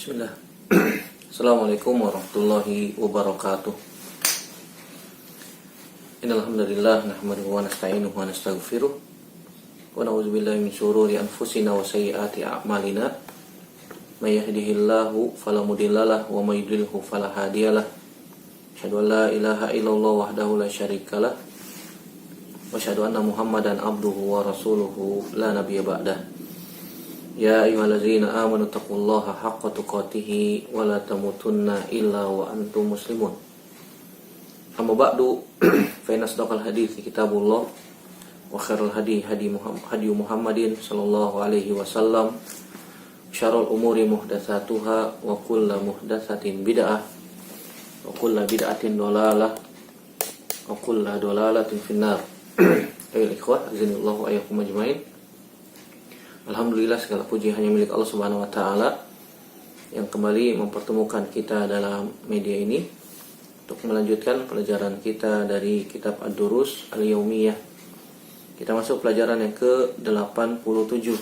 Bismillah. Assalamualaikum warahmatullahi wabarakatuh. Innal hamdalillah nahmaduhu wa nasta'inuhu wa nastaghfiruh wa na'udzubillahi min shururi anfusina wa sayyiati a'malina. May yahdihillahu fala mudhillalah wa may yudlilhu fala hadiyalah. Asyhadu an la ilaha illallah wahdahu la syarikalah wa asyhadu anna Muhammadan abduhu wa rasuluhu la nabiyya ba'dah. Ya ayyuhallazina amanu taqullaha haqqa tuqatih wa la tamutunna illa wa antum muslimun. Amma ba'du fa inna asdaqal hadiits kitabullah wa khairal hadi Muhammadin sallallahu alaihi wasallam. Syarrul umuri muhdatsatuha wa kullu muhdatsatin bid'ah wa kullu bid'atin dhalalah wa kullu dhalalatin finnar. Ayyuhal ikhwah, azinallahu ayyakum ajmain. Alhamdulillah, segala puji hanya milik Allah Subhanahu wa taala yang kembali mempertemukan kita dalam media ini untuk melanjutkan pelajaran kita dari kitab Ad-Durus Al-Yaumiyah. Kita masuk pelajaran yang ke-87.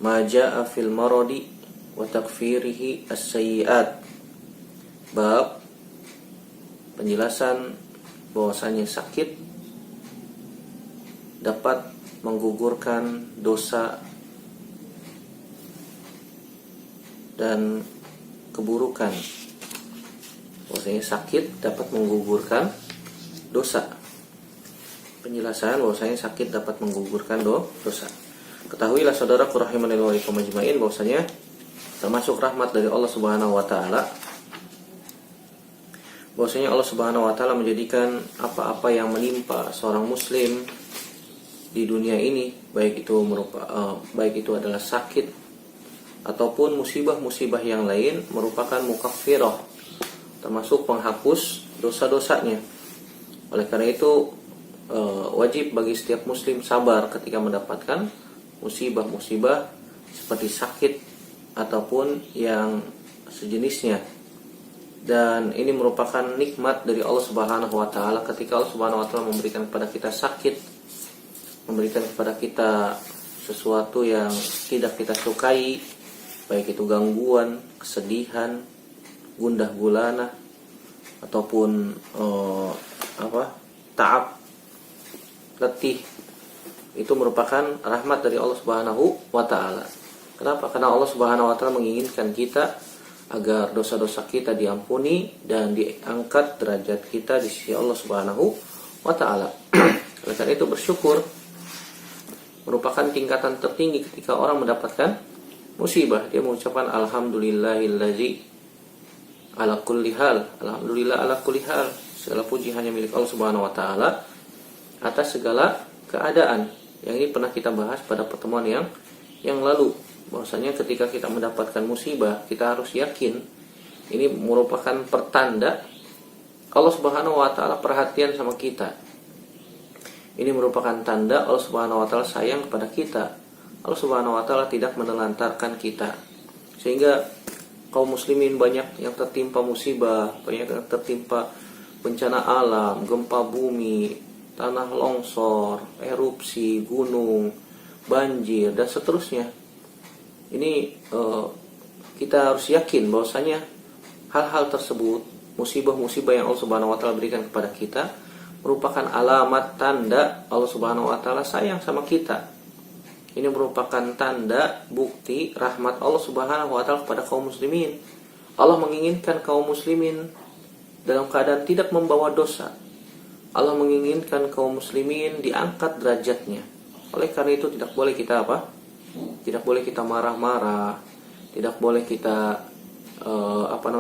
Ma jaa'a fil maradi wa takfirihi as-sayyi'at. Bab penjelasan bahwasanya sakit dapat menggugurkan dosa dan keburukan. Bahwasanya sakit dapat menggugurkan dosa. Penjelasan bahwasanya sakit dapat menggugurkan dosa. Ketahuilah saudaraku rahimanillah wa iyyakum ajmain, bahwasanya termasuk rahmat dari Allah Subhanahu wa taala, bahwasanya Allah Subhanahu wa taala menjadikan apa-apa yang menimpa seorang muslim di dunia ini, baik itu adalah sakit ataupun musibah-musibah yang lain, merupakan mukaffirah, termasuk penghapus dosa-dosanya. Oleh karena itu wajib bagi setiap muslim sabar ketika mendapatkan musibah-musibah seperti sakit ataupun yang sejenisnya. Dan ini merupakan nikmat dari Allah Subhanahu wa taala ketika Allah Subhanahu wa taala memberikan kepada kita sakit, memberikan kepada kita sesuatu yang tidak kita sukai, baik itu gangguan, kesedihan, gundah gulana ataupun ta'ab, letih. Itu merupakan rahmat dari Allah Subhanahu wa taala. Kenapa? Karena Allah Subhanahu wa taala menginginkan kita agar dosa-dosa kita diampuni dan diangkat derajat kita di sisi Allah Subhanahu wa taala. Oleh karena itu bersyukur merupakan tingkatan tertinggi ketika orang mendapatkan musibah. Dia mengucapkan alhamdulillahillazi ala kulli hal. Alhamdulillah ala kulli hal. Segala puji hanya milik Allah Subhanahu wa taala atas segala keadaan. Yang ini pernah kita bahas pada pertemuan yang lalu, bahwasanya ketika kita mendapatkan musibah, kita harus yakin ini merupakan pertanda Allah Subhanahu wa taala perhatian sama kita. Ini merupakan tanda Allah Subhanahu wa taala sayang kepada kita. Allah Subhanahu wa taala tidak menelantarkan kita. Sehingga kaum muslimin banyak yang tertimpa musibah, banyak yang tertimpa bencana alam, gempa bumi, tanah longsor, erupsi gunung, banjir dan seterusnya. Ini kita harus yakin bahwasanya hal-hal tersebut, musibah-musibah yang Allah Subhanahu wa taala berikan kepada kita, merupakan alamat tanda Allah Subhanahu wa taala sayang sama kita. Ini merupakan tanda bukti rahmat Allah Subhanahu wa taala kepada kaum muslimin. Allah menginginkan kaum muslimin dalam keadaan tidak membawa dosa. Allah menginginkan kaum muslimin diangkat derajatnya. Oleh karena itu tidak boleh kita Tidak boleh kita marah-marah, tidak boleh kita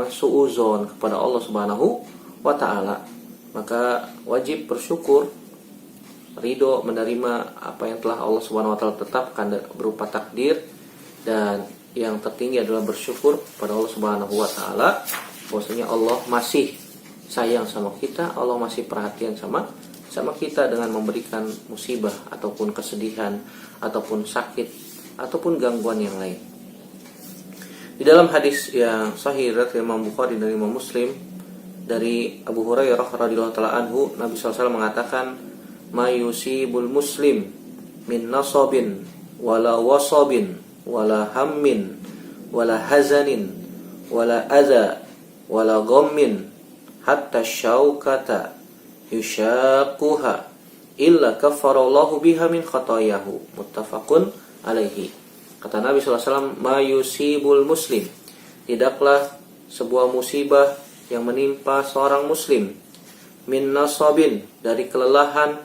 suuzon kepada Allah Subhanahu wa taala. Maka wajib bersyukur, ridho, menerima apa yang telah Allah Subhanahu wa taala tetapkan berupa takdir, dan yang tertinggi adalah bersyukur pada Allah Subhanahu wa taala bahwasanya Allah masih sayang sama kita, Allah masih perhatian sama kita dengan memberikan musibah ataupun kesedihan ataupun sakit ataupun gangguan yang lain. Di dalam hadis yang sahih riwayat Imam Bukhari dan Imam Muslim dari Abu Hurairah radhiyallahu taala anhu, Nabi SAW mengatakan, "Ma yusibul muslim min nasabin wala wasabin wala hammin wala hazanin wala adza wala ghammin hatta syaukata yushaquha illa kafarallahu biha min khatayahu. Muttafaqun alaihi. Kata Nabi SAW, ma yusibul muslim, tidaklah sebuah musibah yang menimpa seorang muslim, min nasabin, dari kelelahan,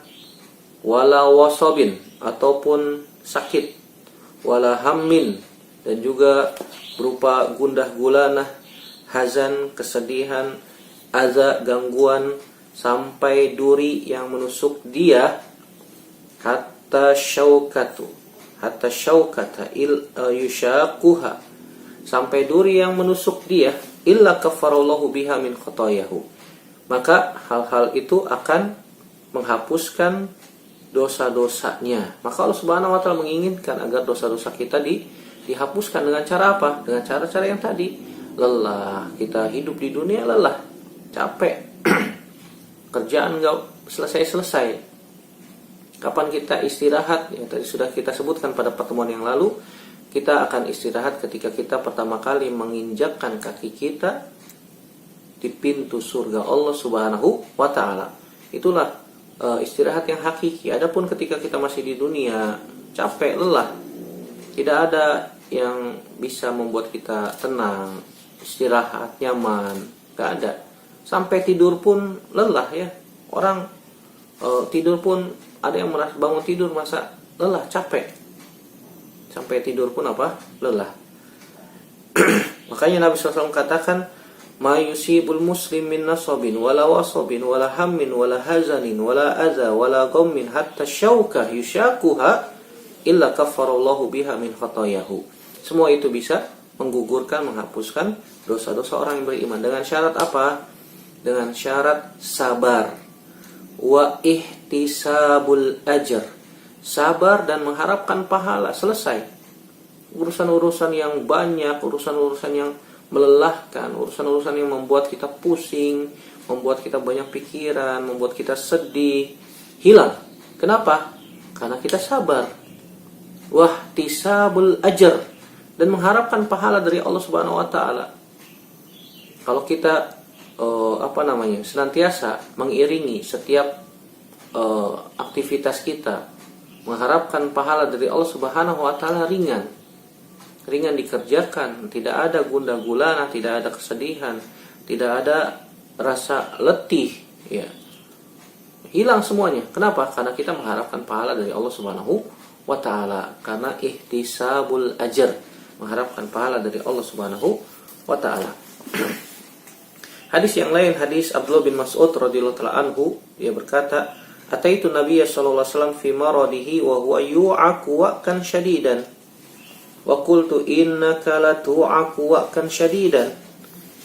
wala wasabin, ataupun sakit, wala hammin, dan juga berupa gundah gulana, hazan, kesedihan, adza, gangguan, sampai duri yang menusuk dia, hatta syaukata yushaquha, sampai duri yang menusuk dia, illa kafarallahu biha min khatayahu, maka hal-hal itu akan menghapuskan dosa-dosanya. Maka Allah Subhanahu wa taala menginginkan agar dosa-dosa kita dihapuskan dengan cara apa? Dengan cara-cara yang tadi. Lelah, kita hidup di dunia lelah, capek, kerjaan enggak selesai-selesai. Kapan kita istirahat? Ya, tadi sudah kita sebutkan pada pertemuan yang lalu. Kita akan istirahat ketika kita pertama kali menginjakkan kaki kita di pintu surga Allah Subhanahu wa taala. Itulah istirahat yang hakiki. Adapun ketika kita masih di dunia, capek, lelah, tidak ada yang bisa membuat kita tenang, istirahat, nyaman, gak ada. Sampai tidur pun lelah ya. Orang tidur pun ada yang merasa bangun tidur masa lelah, capek. Sampai tidur pun apa? Lelah. Makanya Nabi SAW katakan, ma yusibul muslim min nasabin wala wasabin wala hammin wala hazanin wala adza wala ghammin hatta syaukah yushaquha illa kafarallahu biha min khatayahu. Semua itu bisa menggugurkan, menghapuskan dosa-dosa orang yang beriman. Dengan syarat apa? Dengan syarat sabar. Wa ihtisabul ajr. Sabar dan mengharapkan pahala. Selesai. Urusan-urusan yang banyak, urusan-urusan yang melelahkan, urusan-urusan yang membuat kita pusing, membuat kita banyak pikiran, membuat kita sedih, hilang. Kenapa? Karena kita sabar. Wahtisabul ajr, dan mengharapkan pahala dari Allah Subhanahu wa taala. Kalau kita senantiasa mengiringi setiap aktivitas kita mengharapkan pahala dari Allah Subhanahu wa taala, ringan dikerjakan, tidak ada gundah gulana, tidak ada kesedihan, tidak ada rasa letih, ya. Hilang semuanya. Kenapa? Karena kita mengharapkan pahala dari Allah Subhanahu wa taala. Karena ihtisabul ajr, mengharapkan pahala dari Allah Subhanahu wa taala. Hadis yang lain, hadis Abdullah bin Mas'ud radhiyallahu taala anhu, dia berkata, ataitu Nabiya sallallahu alaihi wasallam fi maradihi wa huwa yu'aku wa'kan syadidan. Wa qultu innaka la tu'aku wa'kan syadidan.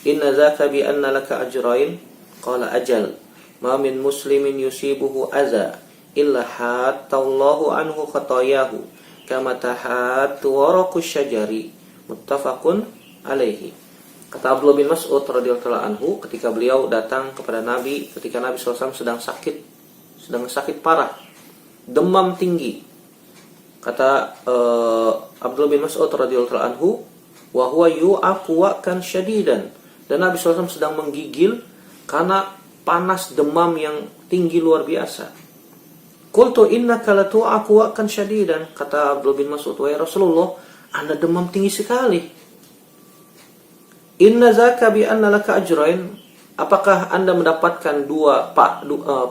Inna dzaka bi anna laka ajrain. Qala ajal. Ma min muslimin yusibuhu adza illa hatallahu anhu khatayahu kama tahattu waraqus syajari. Muttafaqun alaihi. Kata Abdullah bin Mas'ud radhiyallahu anhu, ketika beliau datang kepada Nabi ketika Nabi SAW sedang sakit parah, demam tinggi. Kata Abdullah bin Mas'ud radhiyallahu anhu, wa huwa yu'aku wa'kan syadidan, dan Nabi SAW sedang menggigil karena panas demam yang tinggi luar biasa. Qultu innaka la tu'aku wa'kan syadidan. Kata Abdullah bin Mas'ud, wahai Rasulullah, Anda demam tinggi sekali. Inna zaka bi anna laka ajrain. Apakah Anda mendapatkan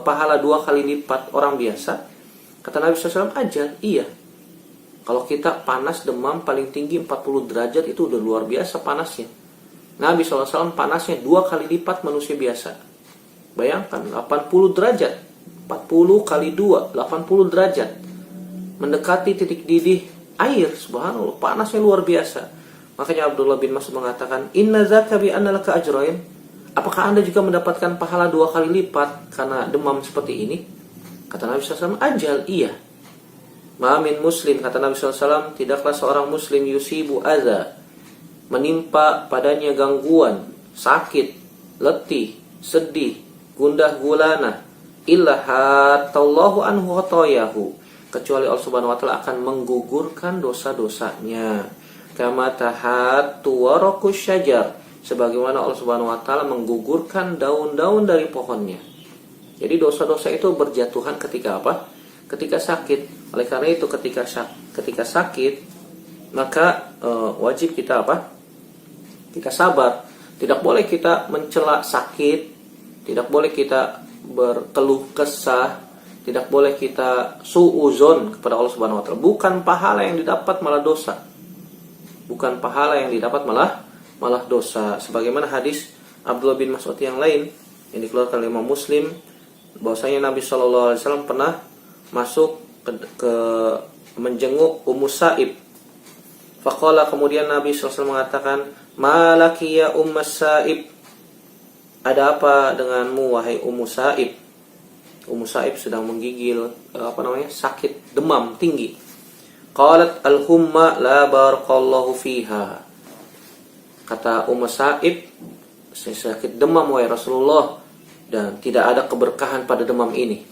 pahala 2 kali lipat orang biasa? Kata Nabi SAW, ajal, iya. Kalau kita panas demam paling tinggi 40 derajat itu udah luar biasa panasnya. Nabi SAW panasnya 2 kali lipat manusia biasa. Bayangkan 80 derajat, 40 kali 2, 80 derajat. Mendekati titik didih air, subhanallah, panasnya luar biasa. Makanya Abdullah bin Mas'ud mengatakan, inna zaka bi anna laka ajrain. Apakah Anda juga mendapatkan pahala 2 kali lipat karena demam seperti ini? Kata Nabi SAW, ajal, iya. Ma'amin muslim, kata Nabi SAW, tidaklah seorang muslim yusibu adza, menimpa padanya gangguan, sakit, letih, sedih, gundah gulana, illa hatallahu anhu khatayahu, kecuali Allah Subhanahu wa taala akan menggugurkan dosa-dosanya. kama tahattu waraqus syajar, sebagaimana Allah Subhanahu wa taala menggugurkan daun-daun dari pohonnya. Jadi dosa-dosa itu berjatuhan ketika apa? Ketika sakit. Oleh karena itu ketika sakit maka wajib kita apa? Kita sabar. Tidak boleh kita mencela sakit, tidak boleh kita berkeluh kesah, tidak boleh kita suuzon kepada Allah Subhanahu wa taala. Bukan pahala yang didapat malah dosa. Bukan pahala yang didapat malah dosa. Sebagaimana hadis Abdullah bin Mas'ud yang lain yang dikeluarkan oleh Imam Muslim, bahwasanya Nabi Shallallahu alaihi wasallam pernah masuk ke menjenguk Ummu Sa'ib. Faqala, kemudian Nabi sallallahu alaihi wasallam mengatakan, "Malaki ya Ummu Sa'ib?" Ada apa denganmu wahai Ummu Sa'ib? Ummu Sa'ib sedang menggigil sakit demam tinggi. Qalat al-humma la barakallahu fiha. Kata Ummu Sa'ib, saya sakit demam wahai Rasulullah dan tidak ada keberkahan pada demam ini.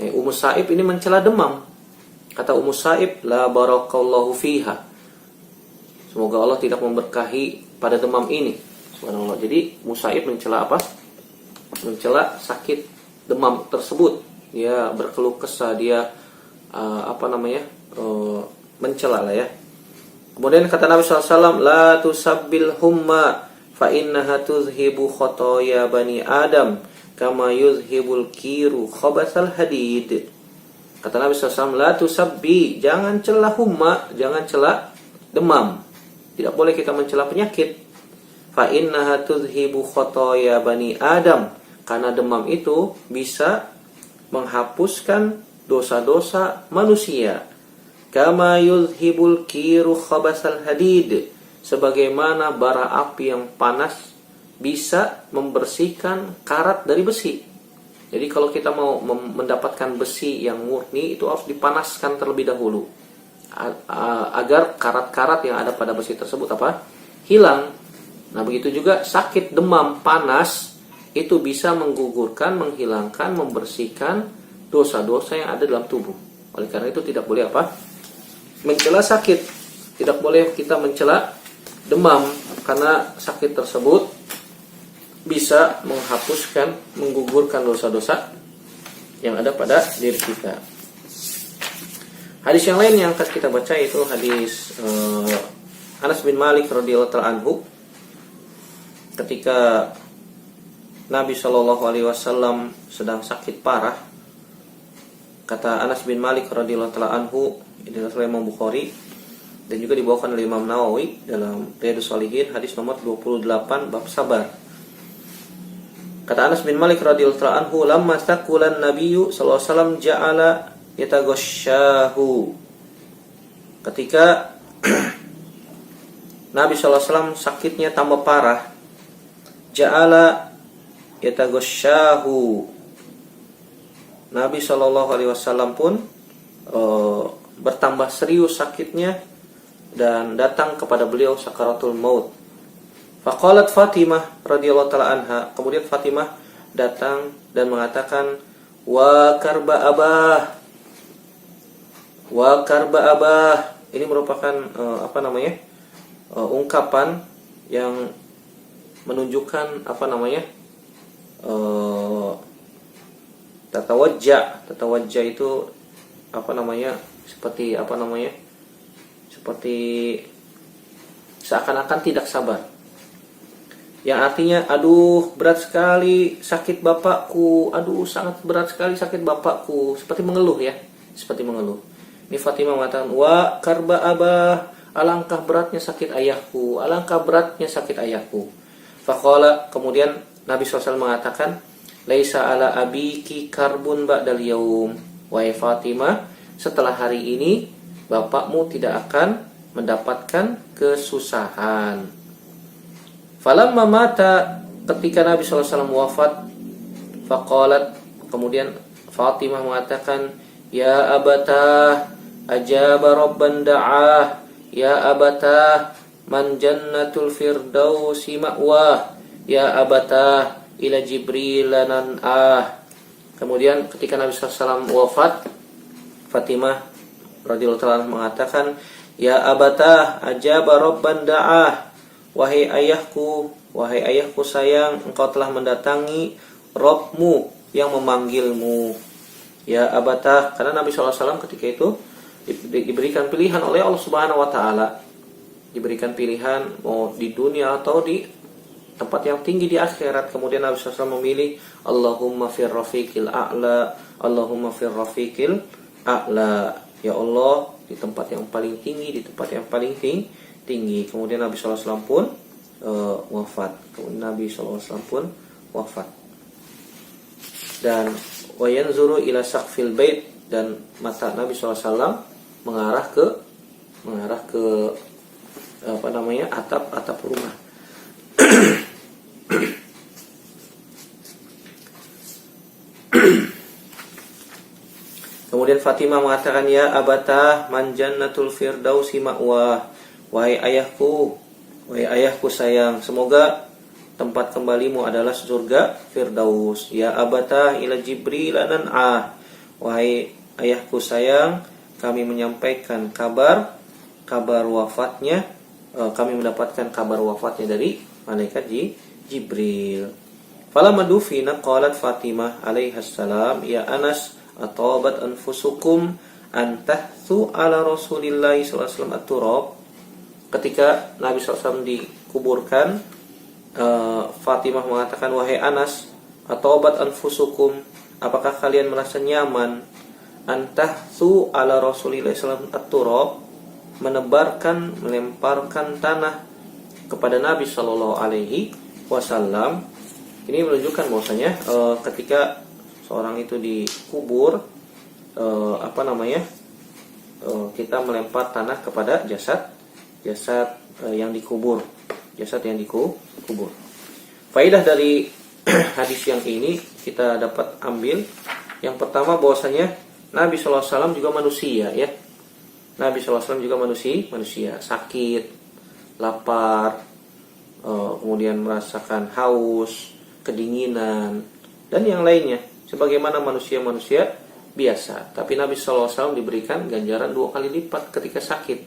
Ummu Sa'ib ini mencela demam. Kata Ummu Sa'ib, la barakallahu fiha. Semoga Allah tidak memberkahi pada demam ini. Subhanallah. Jadi Ummu Sa'ib mencela apa? Mencela sakit demam tersebut. Dia berkeluh kesah, dia mencela lah ya. Kemudian kata Nabi SAW, la tusabbil humma fa innaha tuzhibu khotoya bani Adam kama yuzhibul kiru khabasal hadid. Kata Nabi SAW, la tusabbi, jangan cela humma, jangan cela demam. Tidak boleh kita mencela penyakit. Fa innaha tuzhibu khotoya bani Adam, karena demam itu bisa menghapuskan dosa-dosa manusia. Kama yuzhibul kiru khabasal hadid, sebagaimana bara api yang panas bisa membersihkan karat dari besi. Jadi kalau kita mau mendapatkan besi yang murni, itu harus dipanaskan terlebih dahulu agar karat-karat yang ada pada besi tersebut hilang. Nah begitu juga sakit demam panas itu bisa menggugurkan, menghilangkan, membersihkan dosa-dosa yang ada dalam tubuh. Oleh karena itu tidak boleh mencela sakit, tidak boleh kita mencela demam, karena sakit tersebut bisa menghapuskan, menggugurkan dosa-dosa yang ada pada diri kita. Hadis yang lain yang akan kita baca itu hadis Anas bin Malik radhiyallahu ta'ala anhu, ketika Nabi Shallallahu alaihi wasallam sedang sakit parah. Kata Anas bin Malik radhiyallahu ta'ala anhu, ini adalah Imam Bukhari dan juga dibawakan oleh Imam Nawawi dalam Riyadhus Shalihin, hadis nomor 28 bab sabar. Kata Anas bin Malik radhiyallahu ta'ala anhu, lamma taqulan nabiyyu sallallahu alaihi wasallam ja'ala yataghashahu. Ketika Nabi sallallahu alaihi wasallam sakitnya tambah parah, ja'ala yataghashahu. Nabi sallallahu alaihi wasallam pun bertambah serius sakitnya dan datang kepada beliau sakaratul maut. Faqalat Fatimah radhiyallahu ta'ala anha, kemudian Fatimah datang dan mengatakan, wa karba abah. Ini merupakan ungkapan yang menunjukkan tatawajja itu seperti seakan-akan tidak sabar, yang artinya aduh berat sekali sakit bapakku, aduh sangat berat sekali sakit bapakku, seperti mengeluh ya, seperti mengeluh. Ini Fatimah mengatakan, wa karba abah, alangkah beratnya sakit ayahku, alangkah beratnya sakit ayahku. Faqala, kemudian Nabi SAW mengatakan, laisa ala abiki karbun ba'dal yaum. Wahai Fatimah, setelah hari ini bapakmu tidak akan mendapatkan kesusahan. Falamma mata, ketika Nabi SAW wafat, faqalat, kemudian Fatimah mengatakan, ya abatah ajaba rabban da'ah, ya abatah man jannatul firdausi ma'wah, ya abatah ila Jibril lanan'ah. Kemudian ketika Nabi SAW wafat, Fatimah radhiyallahu ta'ala mengatakan, Ya abatah ajaba rabban da'ah. Wahai ayahku sayang, engkau telah mendatangi Rabbmu yang memanggilmu. Ya abatah, karena Nabi SAW ketika itu diberikan pilihan oleh Allah Subhanahu wa taala. Diberikan pilihan mau di dunia atau di tempat yang tinggi di akhirat. Kemudian Nabi SAW memilih Allahumma fir rafiqil a'la, Allahumma fir rafiqil a'la. Ya Allah, di tempat yang paling tinggi, di tempat yang paling tinggi. Kemudian Nabi SAW pun wafat. Kemudian Nabi SAW pun wafat. Dan wa yanzuru ila saqfil bait, dan mata Nabi SAW mengarah ke atap rumah. Kemudian Fatimah mengatakan, ya abatah man jannatul firdausi ma'wah. Wahai ayahku sayang, semoga tempat kembalimu adalah surga Firdaus. Ya abatah ila Jibril nan'ah. Wahai ayahku sayang, kami menyampaikan kabar wafatnya, kami mendapatkan kabar wafatnya dari malaikat Jibril. Falamma dufina qalat Fatimah alaihassalam, ya Anas atabat anfusukum antahthu ala Rasulillahi sallallahu alaihi wasallam at-turab. Ketika Nabi SAW dikuburkan, Fatimah mengatakan, wahai Anas, atabat anfusukum, apakah kalian merasa nyaman antahthu ala Rasulillahi sallallahu alaihi wasallam at-turab, melemparkan tanah kepada Nabi sallallahu alaihi wasallam. Ini menunjukkan bahwasanya ketika seorang itu dikubur, kita melempar tanah kepada jasad yang dikubur. Faidah dari hadis yang ini kita dapat ambil, yang pertama bahwasanya Nabi SAW juga manusia, ya. Nabi SAW juga manusia, sakit, lapar, kemudian merasakan haus, kedinginan, dan yang lainnya, sebagaimana manusia-manusia biasa. Tapi Nabi SAW diberikan ganjaran 2 kali lipat ketika sakit,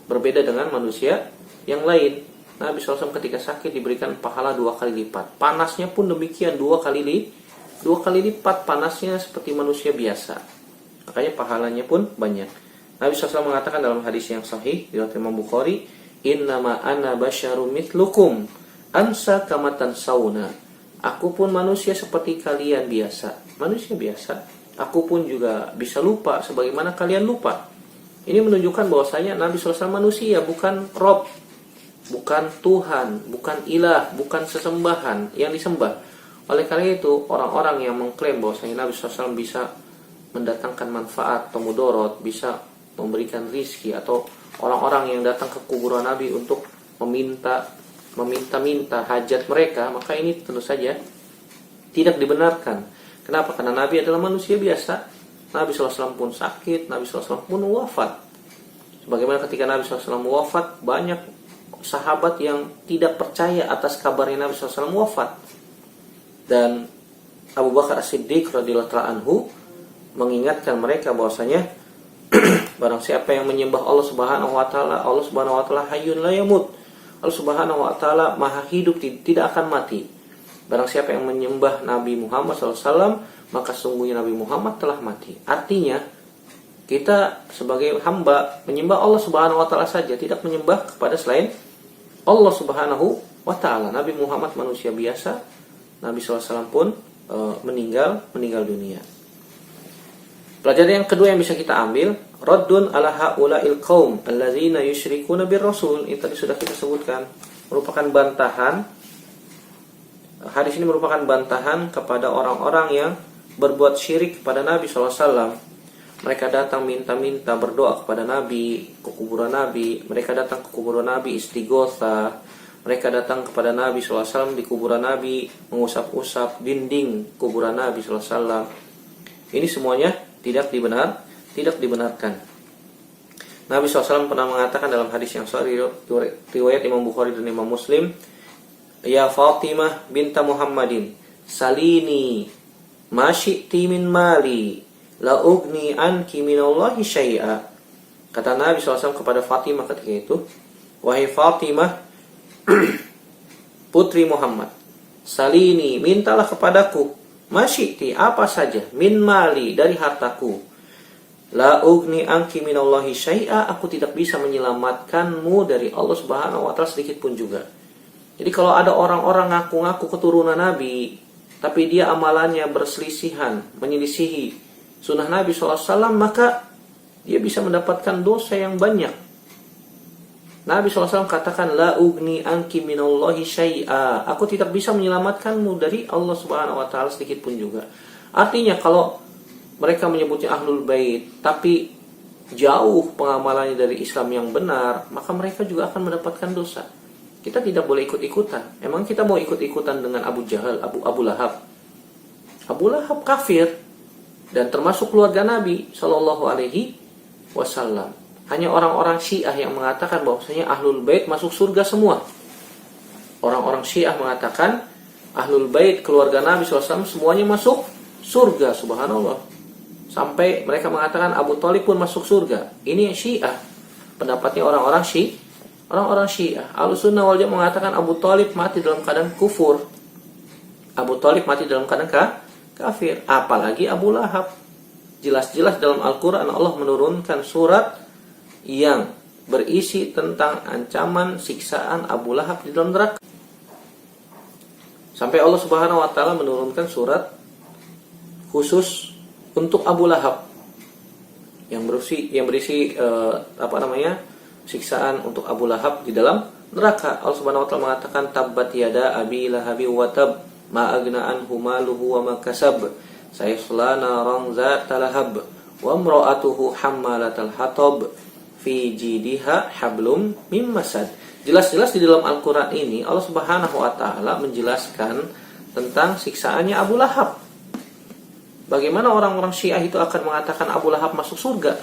berbeda dengan manusia yang lain. Nabi SAW ketika sakit diberikan pahala 2 kali lipat. Panasnya pun demikian, 2 kali lipat panasnya seperti manusia biasa. Makanya pahalanya pun banyak. Nabi SAW mengatakan dalam hadis yang sahih riwayat Imam Bukhari, innama ana basyarum mithlukum ansa kama tansawna. Aku pun manusia seperti kalian biasa. Manusia biasa. Aku pun juga bisa lupa sebagaimana kalian lupa. Ini menunjukkan bahwasanya Nabi SAW manusia, bukan Rob, bukan Tuhan, bukan ilah, bukan sesembahan yang disembah. Oleh karena itu, orang-orang yang mengklaim bahwasanya Nabi SAW bisa mendatangkan manfaat atau mudorot, bisa memberikan rizki, atau orang-orang yang datang ke kuburan Nabi untuk meminta hajat mereka, maka ini tentu saja tidak dibenarkan. Kenapa? Karena Nabi adalah manusia biasa. Nabi SAW pun sakit, Nabi SAW pun wafat. Sebagaimana ketika Nabi SAW wafat, banyak sahabat yang tidak percaya atas kabarnya Nabi SAW wafat. Dan Abu Bakar As-Siddiq radhiyallahu anhu mengingatkan mereka bahwasanya barang siapa yang menyembah Allah Subhanahu wa taala, Allah Subhanahu wa taala hayyun la yamut. Allah Subhanahu wa taala maha hidup, tidak akan mati. Barang siapa yang menyembah Nabi Muhammad SAW, maka sungguhnya Nabi Muhammad telah mati. Artinya kita sebagai hamba menyembah Allah Subhanahu wa taala saja, tidak menyembah kepada selain Allah Subhanahu wa taala. Nabi Muhammad manusia biasa, Nabi SAW pun meninggal dunia. Pelajaran yang kedua yang bisa kita ambil, raddun ala haula'il qaum allazina yusyrikuna bir rasul. Ini tadi sudah kita sebutkan, merupakan bantahan. Hadis ini merupakan bantahan kepada orang-orang yang berbuat syirik kepada Nabi SAW. Mereka datang minta-minta, berdoa kepada Nabi, ke kuburan Nabi. Mereka datang ke kuburan Nabi istighotsah. Mereka datang kepada Nabi SAW di kuburan Nabi, mengusap-usap dinding kuburan Nabi SAW. Ini semuanya tidak dibenarkan. Nabi SAW pernah mengatakan dalam hadis yang sahih riwayat Imam Bukhari dan Imam Muslim, ya Fatimah binta Muhammadin, salini ma syi'ti min mali la ugni anki minallahi syai'a. Kata Nabi SAW kepada Fatimah ketika itu, wahai Fatimah, putri Muhammad, salini, mintalah kepadaku, masyiti, apa saja, min mali, dari hartaku. La ugni anki minallahi syai'a, aku tidak bisa menyelamatkanmu dari Allah Subhanahu wa taala sedikit pun juga. Jadi kalau ada orang-orang ngaku-ngaku keturunan Nabi, tapi dia amalannya berselisihan, menyelisihi sunnah Nabi SAW, maka dia bisa mendapatkan dosa yang banyak. Nabi SAW katakan, la ugni anki minallahi syai'a, aku tidak bisa menyelamatkanmu dari Allah Subhanahu wa taala sedikit pun juga. Artinya kalau mereka menyebutnya ahlul bait, tapi jauh pengamalannya dari Islam yang benar, maka mereka juga akan mendapatkan dosa. Kita tidak boleh ikut-ikutan. Emang kita mau ikut-ikutan dengan Abu Jahal, Abu Lahab? Abu Lahab kafir dan termasuk keluarga Nabi Shallallahu Alaihi Wasallam. Hanya orang-orang Syiah yang mengatakan bahwasanya ahlul bait masuk surga semua. Orang-orang Syiah mengatakan ahlul bait keluarga Nabi SAW semuanya masuk surga, subhanallah. Sampai mereka mengatakan Abu Thalib pun masuk surga. Ini Syiah. Pendapatnya orang-orang Syiah. Orang-orang Syiah. Ahlussunnah wal Jamaah mengatakan Abu Thalib mati dalam keadaan kufur. Abu Thalib mati dalam keadaan kafir. Apalagi Abu Lahab. Jelas-jelas dalam Al-Quran Allah menurunkan surat yang berisi tentang ancaman siksaan Abu Lahab di dalam neraka. Sampai Allah Subhanahu wa taala menurunkan surat khusus untuk Abu Lahab yang berisi siksaan untuk Abu Lahab di dalam neraka. Allah Subhanahu wa taala mengatakan tabbat yada abi lahabi wa tab ma agna anhu maluhu wa ma kasab sayasla naran zata lahab wa imra'atuhu hammalatal hatab fi jidiha hablum mim masad. Jelas-jelas di dalam Al-Qur'an ini Allah Subhanahu wa taala menjelaskan tentang siksaannya Abu Lahab. Bagaimana orang-orang Syiah itu akan mengatakan Abu Lahab masuk surga?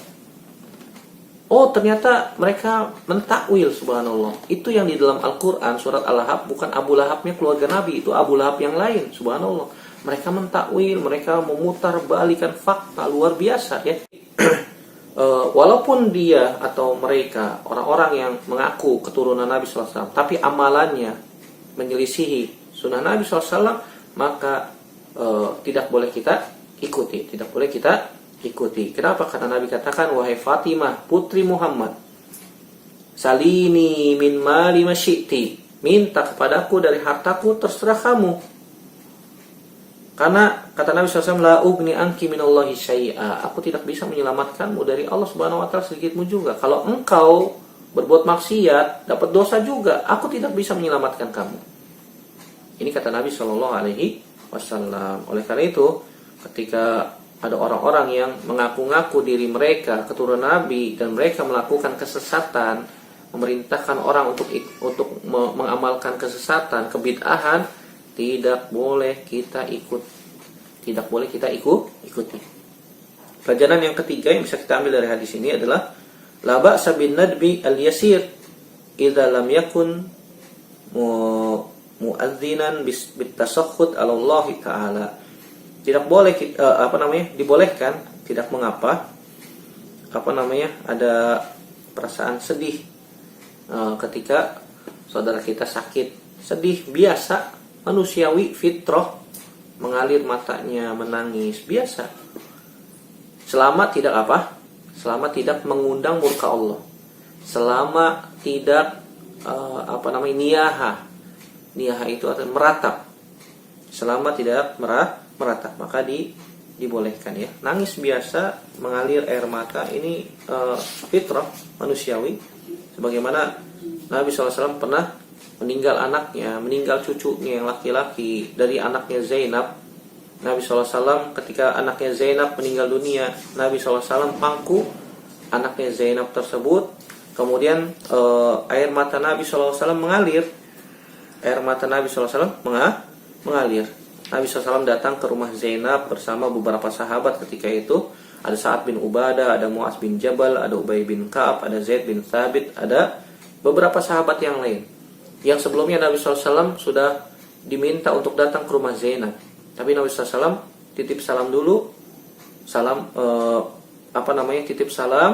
Oh, ternyata mereka mentakwil, subhanallah. Itu yang di dalam Al-Quran, surat Al-Lahab, bukan Abu Lahabnya keluarga Nabi. Itu Abu Lahab yang lain, subhanallah. Mereka mentakwil, mereka memutar balikan fakta luar biasa, ya. Walaupun dia atau mereka, orang-orang yang mengaku keturunan Nabi SAW, tapi amalannya menyelisihi sunnah Nabi SAW, maka tidak boleh kita ikuti. Tidak boleh kita ikuti. Kenapa? Karena Nabi katakan, wahai Fatimah, putri Muhammad, salini min mali masyiti, minta kepadaku dari hartaku, terserah kamu. Karena kata Nabi SAW, la ugni anki minallahi syai'a, aku tidak bisa menyelamatkanmu dari Allah Subhanahu wa taala sedikitmu juga. Kalau engkau berbuat maksiat, dapat dosa juga, aku tidak bisa menyelamatkan kamu. Ini kata Nabi Shallallahu Alaihi Wasallam. Oleh karena itu, ketika ada orang-orang yang mengaku-ngaku diri mereka keturunan Nabi dan mereka melakukan kesesatan, memerintahkan orang untuk mengamalkan kesesatan, kebid'ahan, tidak boleh kita ikut. Tidak boleh kita ikuti. Pelajaran yang ketiga yang bisa kita ambil dari hadis ini adalah la ba'sa bin nadbi al-yasir idza lam yakun mu'adzinan bitasakhut 'ala Allah Ta'ala. Tidak boleh dibolehkan, tidak mengapa ada perasaan sedih ketika saudara kita sakit. Sedih biasa, manusiawi, fitrah, mengalir matanya, menangis, biasa. Selama tidak mengundang murka Allah. Selama tidak niyaha itu atau meratap. Selama tidak meratap, maka dibolehkan, ya. Nangis biasa, mengalir air mata, ini fitrah manusiawi. Sebagaimana Nabi SAW pernah meninggal cucunya yang laki-laki dari anaknya Zainab. Nabi SAW ketika anaknya Zainab meninggal dunia, Nabi SAW pangku anaknya Zainab tersebut. Kemudian air mata Nabi SAW mengalir. Air mata Nabi SAW mengalir. Nabi SAW datang ke rumah Zainab bersama beberapa sahabat ketika itu. Ada Sa'ad bin Ubadah, ada Mu'adz bin Jabal, ada Ubay bin Ka'ab, ada Zaid bin Thabit, ada beberapa sahabat yang lain. Yang sebelumnya Nabi SAW sudah diminta untuk datang ke rumah Zainab. Tapi Nabi SAW titip salam dulu. Titip salam.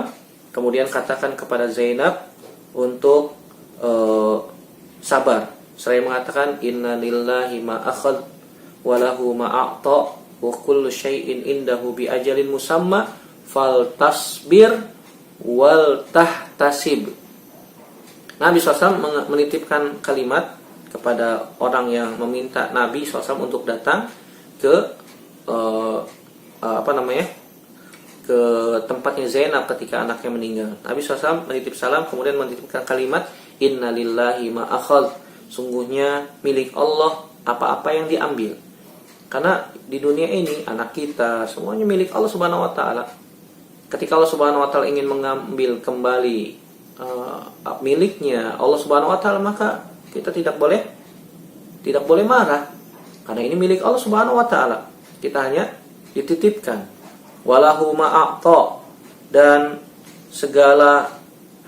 kemudian katakan kepada Zainab untuk sabar. Seraya mengatakan inna lillahi ma akhad wa lahu ma a'ta wa kullu syai'in indahu bi ajalin musamma fal tasbir wal tahtasib. Nabi SAW menitipkan kalimat kepada orang yang meminta Nabi SAW untuk datang ke ke tempatnya Zainab ketika anaknya meninggal. Nabi SAW menitip salam, kemudian menitipkan kalimat inna lillahi ma akhad, sungguhnya milik Allah apa-apa yang diambil. Karena di dunia ini anak kita semuanya milik Allah Subhanahu wa taala. Ketika Allah Subhanahu wa taala ingin mengambil kembali miliknya Allah Subhanahu wa taala, maka kita tidak boleh marah. Karena ini milik Allah Subhanahu wa taala. Kita hanya dititipkan. Walahu ma'a'ta, dan segala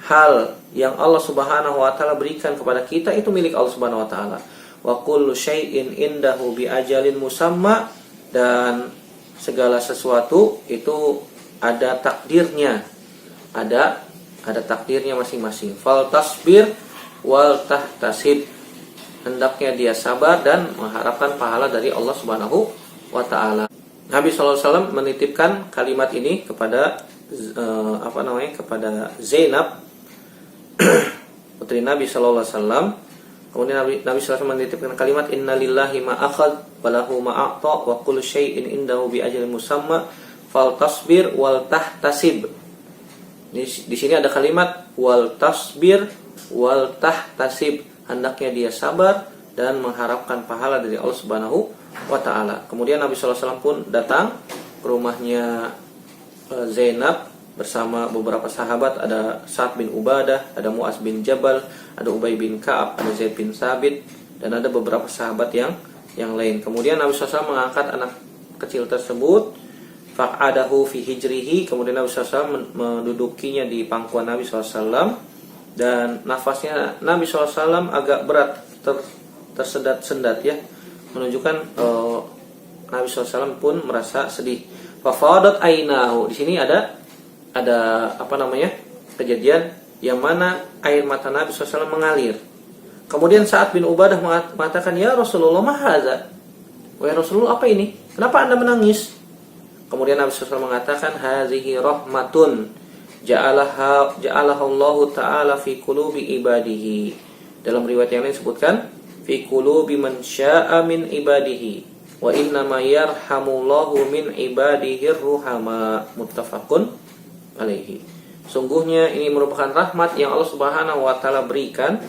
hal yang Allah Subhanahu wa taala berikan kepada kita itu milik Allah Subhanahu wa taala. Wa kullu syai'in indahu bi ajalin musamma, dan segala sesuatu itu ada takdirnya. Ada takdirnya masing-masing. Fal tasbir wal tahtasib, hendaknya dia sabar dan mengharapkan pahala dari Allah Subhanahu wa taala. Nabi SAW menitipkan kalimat ini kepada kepada Zainab putri Nabi SAW. Kemudian Nabi SAW menitipkan kalimat inna lillahi ma akhad wa lahu ma a'ta wa kullu syai'in indahu bi ajalin musamma fal tasbir wal tahtasib. Di sini ada kalimat wal tasbir wal tahtasib, hendaknya dia sabar dan mengharapkan pahala dari Allah Subhanahu wa taala. Kemudian Nabi SAW pun datang ke rumahnya Zainab bersama beberapa sahabat, ada Sa'ad bin Ubadah, ada Mu'az bin Jabal, ada Ubay bin Ka'ab, ada Zaid bin Sabit, dan ada beberapa sahabat yang lain. Kemudian Nabi SAW mengangkat anak kecil tersebut, fa'adahu fi hijrihi, kemudian Nabi SAW mendudukinya di pangkuan Nabi SAW, dan nafasnya Nabi SAW agak berat, tersendat-sendat ya, menunjukkan Nabi SAW pun merasa sedih. Fafadat ainahu, di sini ada kejadian yang mana air mata Nabi SAW mengalir. Kemudian Sa'ad bin Ubadah mengatakan, ya Rasulullah, ma hadza? Wahai Rasulullah, apa ini? Kenapa Anda menangis? Kemudian Nabi SAW mengatakan, hazihi rahmatun ja'alaha Allahu ta'ala fi qulubi ibadihi. Dalam riwayat yang lain disebutkan fi qulubi man syaa min ibadihi wa inna ma yarhamullahu min ibadihi ruhama, muttafaqun alaihi. Sungguhnya ini merupakan rahmat yang Allah Subhanahu wa taala berikan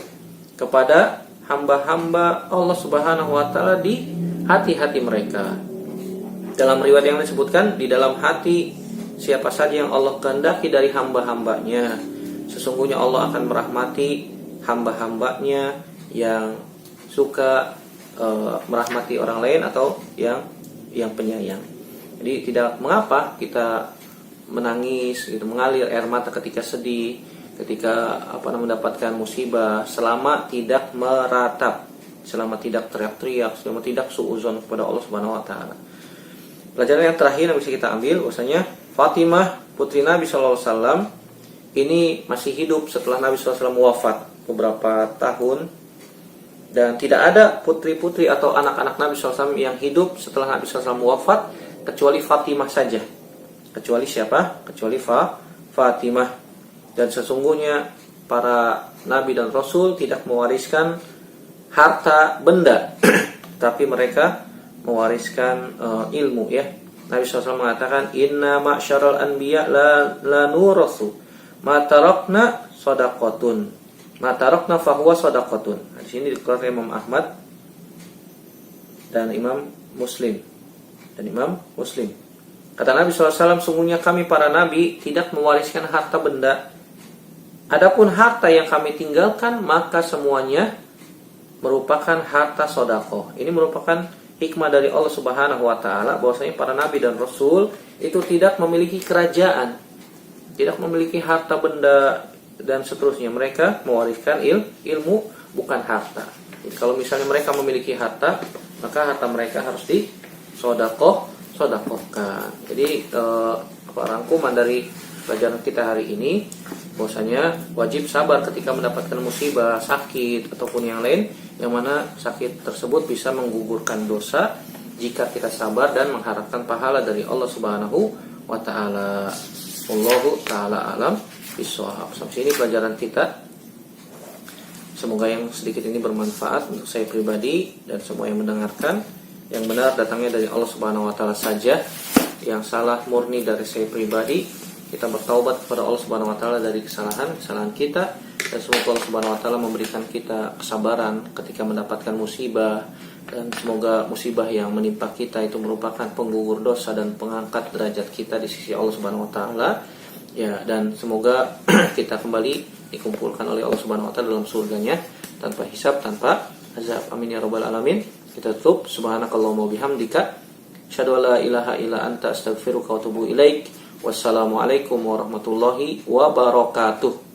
kepada hamba-hamba Allah Subhanahu wa taala di hati-hati mereka. Dalam riwayat yang disebutkan, di dalam hati siapa saja yang Allah kehendaki dari hamba-hambanya, sesungguhnya Allah akan merahmati hamba-hambanya yang suka merahmati orang lain atau yang penyayang. Jadi tidak mengapa kita menangis, gitu, mengalir air mata ketika sedih, ketika mendapatkan musibah, selama tidak meratap, selama tidak teriak-teriak, selama tidak suudzon kepada Allah Subhanahu wa taala. Pelajaran yang terakhir yang bisa kita ambil, bahwasanya Fatimah putri Nabi SAW ini masih hidup setelah Nabi SAW wafat beberapa tahun, dan tidak ada putri-putri atau anak-anak Nabi SAW yang hidup setelah Nabi SAW wafat kecuali Fatimah saja. Kecuali siapa? Kecuali Fatimah. Dan sesungguhnya para Nabi dan Rasul tidak mewariskan harta benda tapi mereka mewariskan ilmu ya. Nabi SAW mengatakan, inna ma'syaral anbiya la nurathu ma tarakna sadaqatun, ma tarakna fahuwa sadaqatun. Di sini dikeluarkan Imam Ahmad dan Imam Muslim. Kata Nabi SAW, sungguhnya kami para nabi tidak mewariskan harta benda. Adapun harta yang kami tinggalkan, maka semuanya merupakan harta sedekah. Ini merupakan hikmah dari Allah Subhanahu wa taala, bahwasanya para nabi dan rasul itu tidak memiliki kerajaan, tidak memiliki harta benda dan seterusnya. Mereka mewariskan ilmu, bukan harta. Jadi, kalau misalnya mereka memiliki harta, maka harta mereka harus disedekahkan. Jadi rangkuman dari pelajaran kita hari ini, bahwasanya wajib sabar ketika mendapatkan musibah, sakit ataupun yang lain, yang mana sakit tersebut bisa menggugurkan dosa jika kita sabar dan mengharapkan pahala dari Allah Subhanahu wa taala. Wallahu taala alam bishawab. Sampai sini pelajaran kita. Semoga yang sedikit ini bermanfaat untuk saya pribadi dan semua yang mendengarkan. Yang benar datangnya dari Allah Subhanahu wa taala saja, yang salah murni dari saya pribadi. Kita bertaubat kepada Allah Subhanahu wa taala dari kesalahan kita, dan semoga Allah Subhanahu wa taala memberikan kita kesabaran ketika mendapatkan musibah, dan semoga musibah yang menimpa kita itu merupakan penggugur dosa dan pengangkat derajat kita di sisi Allah Subhanahu wa taala. Ya, dan semoga kita kembali dikumpulkan oleh Allah Subhanahu wa taala dalam surganya tanpa hisab, tanpa azab. Amin ya rabbal alamin. Kita tutup. Subhanakallahumma bihamdika asyhadu an la ilaha illa anta astaghfiruka wa atubu ilaik. Wassalamualaikum warahmatullahi wabarakatuh.